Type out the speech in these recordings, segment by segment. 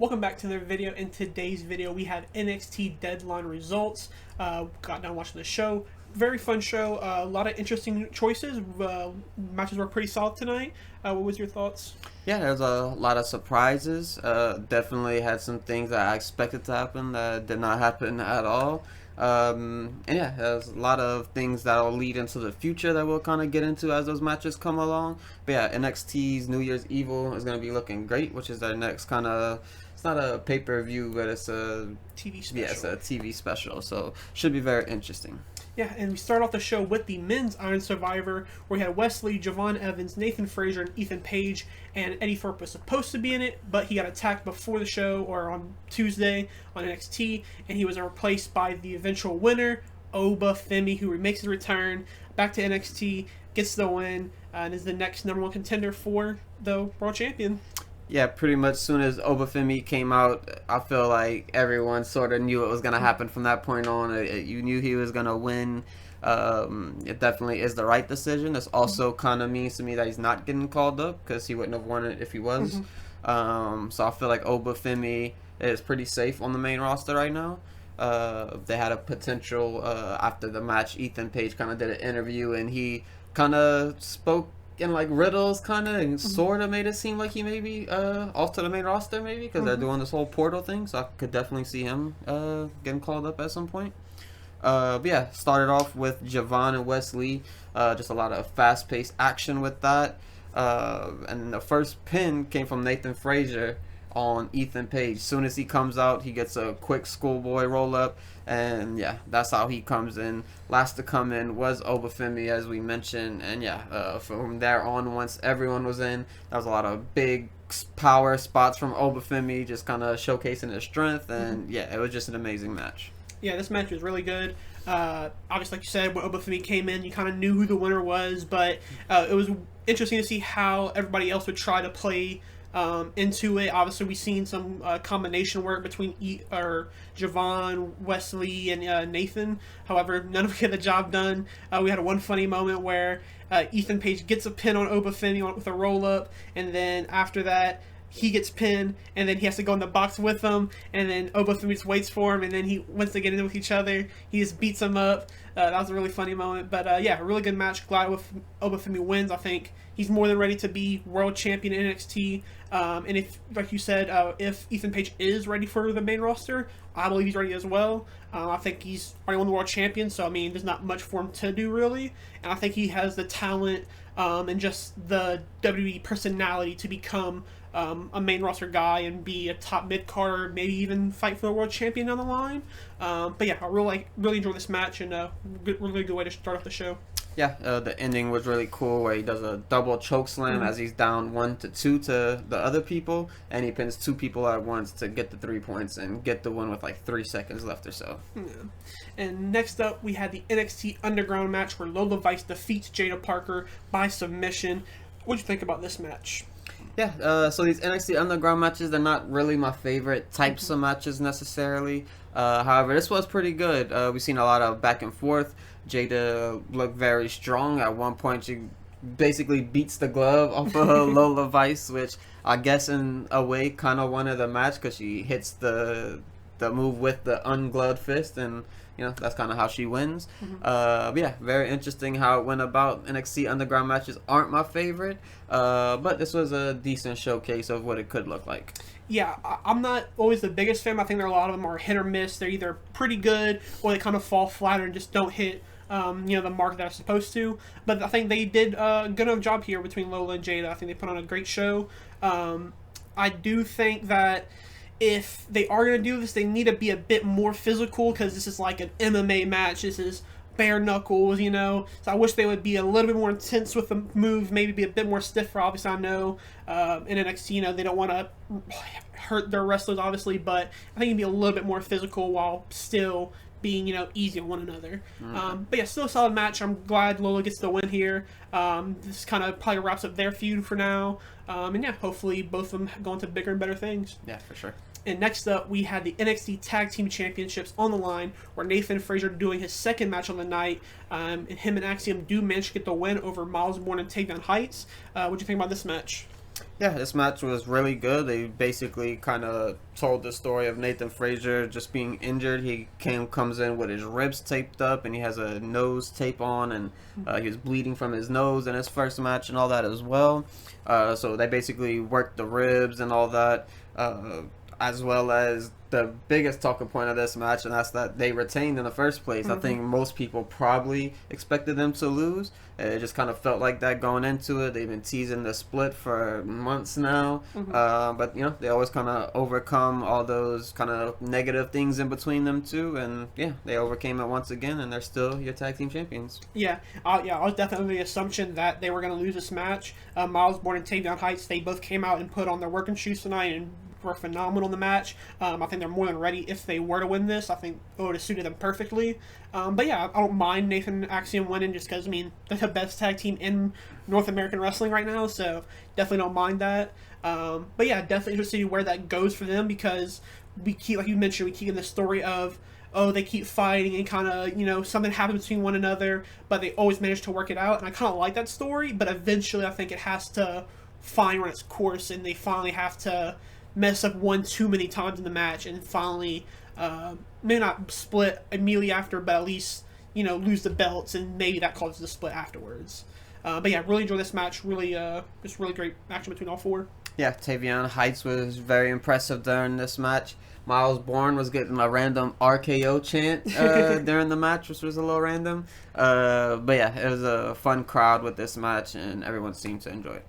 Welcome back to the video. In today's video, we have NXT deadline results. Got done watching the show. Very fun show. A lot of interesting choices. Matches were pretty solid tonight. What was your thoughts? Yeah, there's a lot of surprises. Definitely had some things that I expected to happen that did not happen at all. And yeah, there's a lot of things that'll lead into the future that we'll kind of get into as those matches come along. But yeah, NXT's New Year's Evil is going to be looking great, which is their next kind of. It's not a pay-per-view, but it's a TV special. yeah, it's a TV special, so should be very interesting. Yeah, and we start off the show with the men's Iron Survivor, where we had Wesley, Javon Evans, Nathan Frazier, and Ethan Page, and Eddie Thorpe was supposed to be in it, but he got attacked before the show, or on Tuesday on NXT, and he was replaced by the eventual winner, Oba Femi, who makes his return back to NXT, gets the win, and is the next number one contender for the World Champion. Yeah, pretty much soon as Obafemi came out, I feel like everyone sort of knew it was going to happen from that point on. You knew he was going to win. It definitely is the right decision. This also kind of means to me that he's not getting called up because he wouldn't have won it if he was. So I feel like Obafemi is pretty safe on the main roster right now. They had a potential after the match. Ethan Page kind of did an interview and he kind of spoke in like riddles, kind of, and sort of made it seem like he may be off to the main roster, maybe because they're doing this whole portal thing. So I could definitely see him getting called up at some point. But yeah, started off with Javon and Wesley. Just a lot of fast-paced action with that. And the first pin came from Nathan Frazier on Ethan Page. Soon as he comes out, he gets a quick schoolboy roll up, and yeah, that's how he comes in. Last to come in was Obafemi, as we mentioned, and yeah, from there on, once everyone was in, there was a lot of big power spots from Obafemi, just kind of showcasing his strength, and yeah, it was just an amazing match. Yeah, this match was really good. Obviously, like you said, when Obafemi came in, you kind of knew who the winner was, but it was interesting to see how everybody else would try to play into it. Obviously, we've seen some combination work between Javon, Wesley, and Nathan. However, none of them get the job done. We had one funny moment where Ethan Page gets a pin on Obafemi with a roll-up, and then after that, he gets pinned, and then he has to go in the box with him, and then Obafemi just waits for him, and then he wants to get in with each other. He just beats him up. That was a really funny moment. But yeah, a really good match. Glad with Obafemi wins. I think he's more than ready to be world champion in NXT. And if, like you said, if Ethan Page is ready for the main roster, I believe he's ready as well. I think he's already won the world champion, so I mean, there's not much for him to do really. And I think he has the talent and just the WWE personality to become a main roster guy and be a top mid card, maybe even fight for the world champion down the line. But yeah, I really enjoyed this match, and really good way to start off the show. Yeah, the ending was really cool where he does a double choke slam as he's down 1-2 to the other people, and he pins 2 people at once to get the 3 points and get the win with like 3 seconds left or so. Yeah. And next up, we had the NXT Underground match where Lola Vice defeats Jada Parker by submission. What do you think about this match? Yeah, so these NXT Underground matches, they're not really my favorite types of matches necessarily. However, this was pretty good. We've seen a lot of back and forth. Jada looked very strong. At one point, she basically beats the glove off of Lola Vice, which I guess in a way kind of wanted the match because she hits the move with the ungloved fist, and you know that's kind of how she wins. But yeah, very interesting how it went about. NXT Underground matches aren't my favorite, but this was a decent showcase of what it could look like. Yeah, I'm not always the biggest fan. I think there are a lot of them are hit or miss. They're either pretty good or they kind of fall flat and just don't hit the mark that they're supposed to. But I think they did a good enough job here between Lola and Jada. I think they put on a great show. I do think that if they are going to do this, they need to be a bit more physical because this is like an MMA match. This is bare knuckles, you know. So I wish they would be a little bit more intense with the moves, maybe be a bit more stiffer. Obviously, I know in NXT, you know, they don't want to hurt their wrestlers, obviously, but I think it'd be a little bit more physical while still being, you know, easy on one another. But yeah, still a solid match. I'm glad Lola gets the win here. This kind of probably wraps up their feud for now. And yeah, hopefully both of them go into bigger and better things. Yeah, for sure. And next up, we had the NXT Tag Team Championships on the line, where Nathan Frazier doing his second match on the night, and him and Axiom do manage to get the win over Miles Bourne and Takedown Heights. What do you think about this match? Yeah, this match was really good. They basically kind of told the story of Nathan Frazier just being injured. He comes in with his ribs taped up, and he has a nose tape on, and he was bleeding from his nose in his first match and all that as well. So they basically worked the ribs and all that, as well as the biggest talking point of this match, and that's that they retained in the first place. I think most people probably expected them to lose. It just kind of felt like that going into it. They've been teasing the split for months now, but you know, they always kind of overcome all those kind of negative things in between them two, and yeah, they overcame it once again, and they're still your tag team champions. Yeah, I was definitely under the assumption that they were going to lose this match. Miles Born and Tavion Heights, they both came out and put on their working shoes tonight and were phenomenal in the match. I think they're more than ready if they were to win this. I think it would have suited them perfectly. But yeah, I don't mind Nathan Axiom winning just because, I mean, they're the best tag team in North American wrestling right now, so definitely don't mind that. But yeah, definitely interested to see where that goes for them because we keep, like you mentioned, we keep in the story of, oh, they keep fighting and kind of, you know, something happens between one another, but they always manage to work it out. And I kind of like that story, but eventually I think it has to finally run its course and they finally have to mess up one too many times in the match and finally maybe not split immediately after, but at least, you know, lose the belts and maybe that causes the split afterwards. But yeah, really enjoyed this match. Really, just really great action between all four. Yeah, Tavion Heights was very impressive during this match. Miles Bourne was getting a random RKO chant during the match, which was a little random. But yeah, it was a fun crowd with this match, and everyone seemed to enjoy it.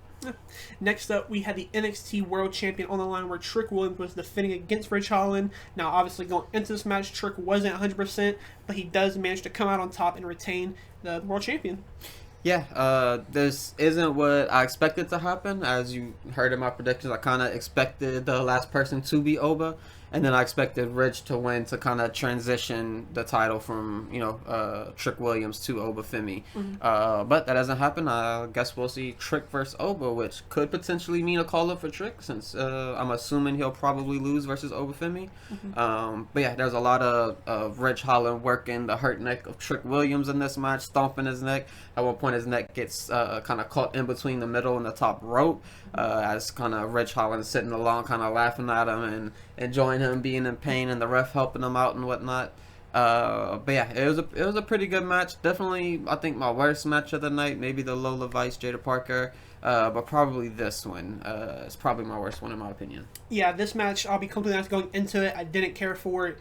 Next up, we had the NXT World Champion on the line where Trick Williams was defending against Ridge Holland. Now, obviously, going into this match, Trick wasn't 100%, but he does manage to come out on top and retain the World Champion. Yeah, this isn't what I expected to happen. As you heard in my predictions, I kind of expected the last person to be Oba, and then I expected Ridge to win to kind of transition the title from, you know, Trick Williams to Oba Femi. But that doesn't happen. I guess we'll see Trick versus Oba, which could potentially mean a call-up for Trick, since I'm assuming he'll probably lose versus Oba Femi. But yeah, there's a lot of Ridge Holland working the hurt neck of Trick Williams in this match, stomping his neck. At one point, his neck gets kind of caught in between the middle and the top rope, as kind of Ridge Holland sitting along, kind of laughing at him and enjoying him being in pain, and the ref helping him out and whatnot. But yeah, it was a pretty good match. Definitely, I think my worst match of the night. Maybe the Lola Vice Jada Parker, but probably this one is probably my worst one in my opinion. Yeah, this match, I'll be completely honest, going into it, I didn't care for it.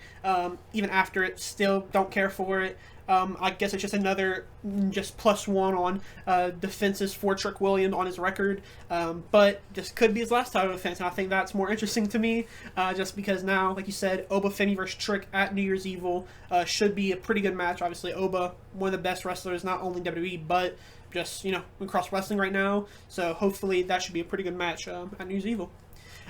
Even after it, still don't care for it. I guess it's just another just +1 on defenses for Trick Williams on his record. But this could be his last title defense, and I think that's more interesting to me, just because now, like you said, Oba Femi versus Trick at New Year's Evil should be a pretty good match. Obviously, Oba, one of the best wrestlers, not only WWE, but just, you know, across wrestling right now. So hopefully that should be a pretty good match at New Year's Evil.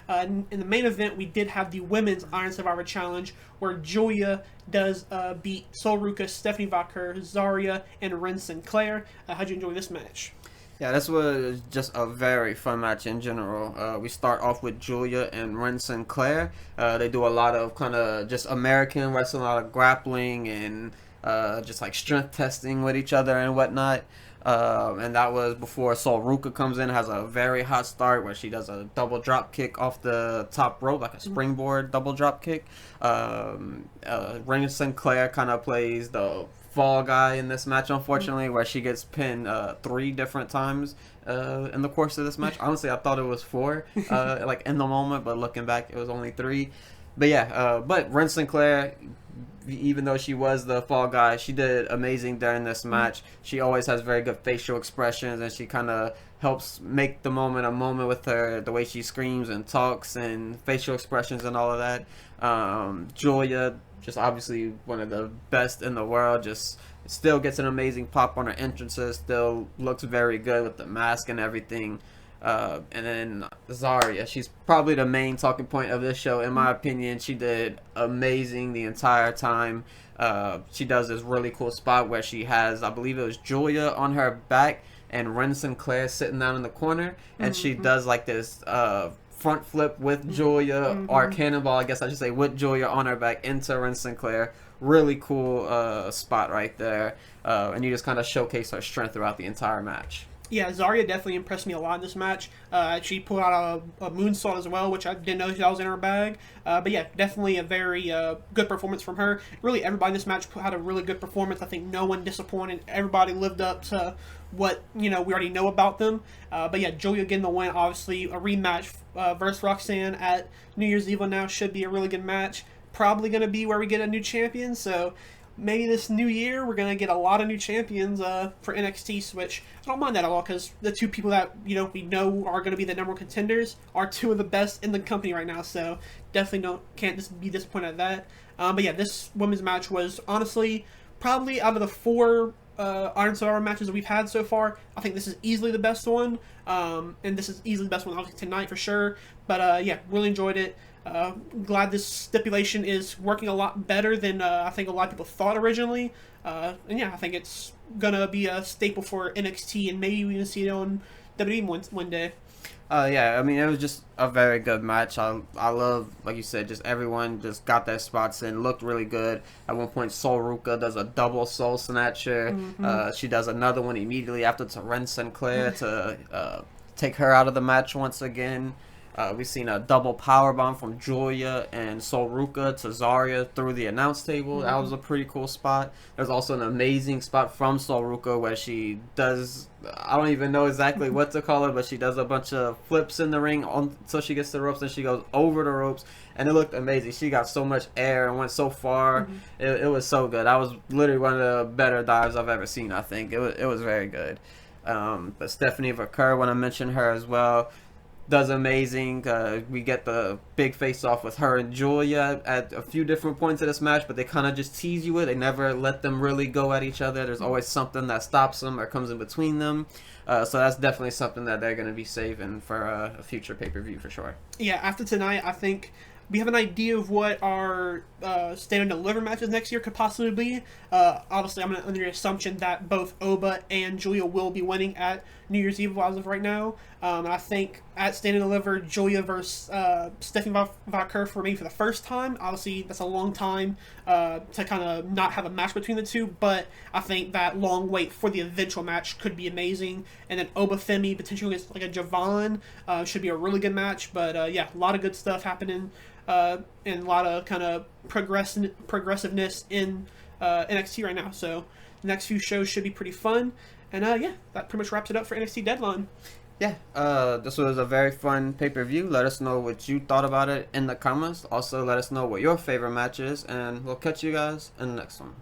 In the main event, we did have the Women's Iron Survivor Challenge, where Julia does beat Sol Ruka, Stephanie Vaquer, Zarya, and Ren Sinclair. How'd you enjoy this match? Yeah, this was just a very fun match in general. We start off with Julia and Ren Sinclair. They do a lot of kind of just American wrestling, a lot of grappling and just like strength testing with each other and whatnot. And that was before Sol Ruka comes in, has a very hot start where she does a double drop kick off the top rope, like a springboard double drop kick. Ren Sinclair kind of plays the fall guy in this match, unfortunately, where she gets pinned 3 different times in the course of this match. Honestly, I thought it was 4, like in the moment, but looking back, it was only 3. But yeah, but Ren Sinclair, even though she was the fall guy, she did amazing during this match. She always has very good facial expressions, and she kind of helps make the moment a moment with her, the way she screams and talks and facial expressions and all of that. Julia, just obviously one of the best in the world, just still gets an amazing pop on her entrances, still looks very good with the mask and everything. And then Zarya, she's probably the main talking point of this show, in my opinion. She did amazing the entire time. She does this really cool spot where she has, I believe it was Julia on her back and Ren Sinclair sitting down in the corner, and she does like this front flip with Julia, or cannonball, I guess I should say, with Julia on her back into Ren Sinclair. Really cool spot right there. And you just kind of showcase her strength throughout the entire match. Yeah, Zarya definitely impressed me a lot in this match. She pulled out a moonsault as well, which I didn't know that was in her bag. But yeah, definitely a very good performance from her. Really, everybody in this match had a really good performance. I think no one disappointed. Everybody lived up to what we already know about them. But yeah, Julia getting the win. Obviously, a rematch versus Roxanne at New Year's Eve now should be a really good match. Probably going to be where we get a new champion. So maybe this new year we're gonna get a lot of new champions for NXT. Which I don't mind that at all because the two people that we know are gonna be the number one contenders are two of the best in the company right now. So definitely can't just be disappointed at that. But yeah, this women's match was honestly probably out of the four Iron Survivor matches that we've had so far, I think this is easily the best one. And this is easily the best one obviously tonight for sure. But yeah, really enjoyed it. Glad this stipulation is working a lot better than I think a lot of people thought originally. And yeah, I think it's gonna be a staple for NXT, and maybe we can see it on WWE one day. Yeah, I mean, it was just a very good match. I love, like you said, just everyone just got their spots in, looked really good. At one point, Sol Ruka does a double Soul Snatcher. She does another one immediately after to Ren Sinclair to take her out of the match once again. We've seen a double powerbomb from Julia and Sol Ruka to Zarya through the announce table. That was a pretty cool spot. There's also an amazing spot from Sol Ruka where she does, I don't even know exactly what to call it, but she does a bunch of flips in the ring until she gets to the ropes, and she goes over the ropes, and it looked amazing. She got so much air and went so far. It was so good. That was literally one of the better dives I've ever seen, I think. It was very good. But Stephanie Vaquer, when I mentioned her as well, does amazing. We get the big face-off with her and Julia at a few different points of this match, but they kind of just tease you with. They never let them really go at each other. There's always something that stops them or comes in between them. So that's definitely something that they're going to be saving for a future pay-per-view for sure. Yeah, after tonight, I think we have an idea of what our stand and deliver matches next year could possibly be. Obviously, I'm under the assumption that both Oba and Julia will be winning at New Year's Eve as of right now. And I think at stand and deliver, Julia versus Stephanie Vaquer for me for the first time. Obviously, that's a long time to kind of not have a match between the two, but I think that long wait for the eventual match could be amazing. And then Oba Femi potentially against like a Javon should be a really good match. But yeah, a lot of good stuff happening. And a lot of kind of progressiveness in NXT right now. So the next few shows should be pretty fun. And yeah, that pretty much wraps it up for NXT Deadline. Yeah, this was a very fun pay-per-view. Let us know what you thought about it in the comments. Also, let us know what your favorite match is, and we'll catch you guys in the next one.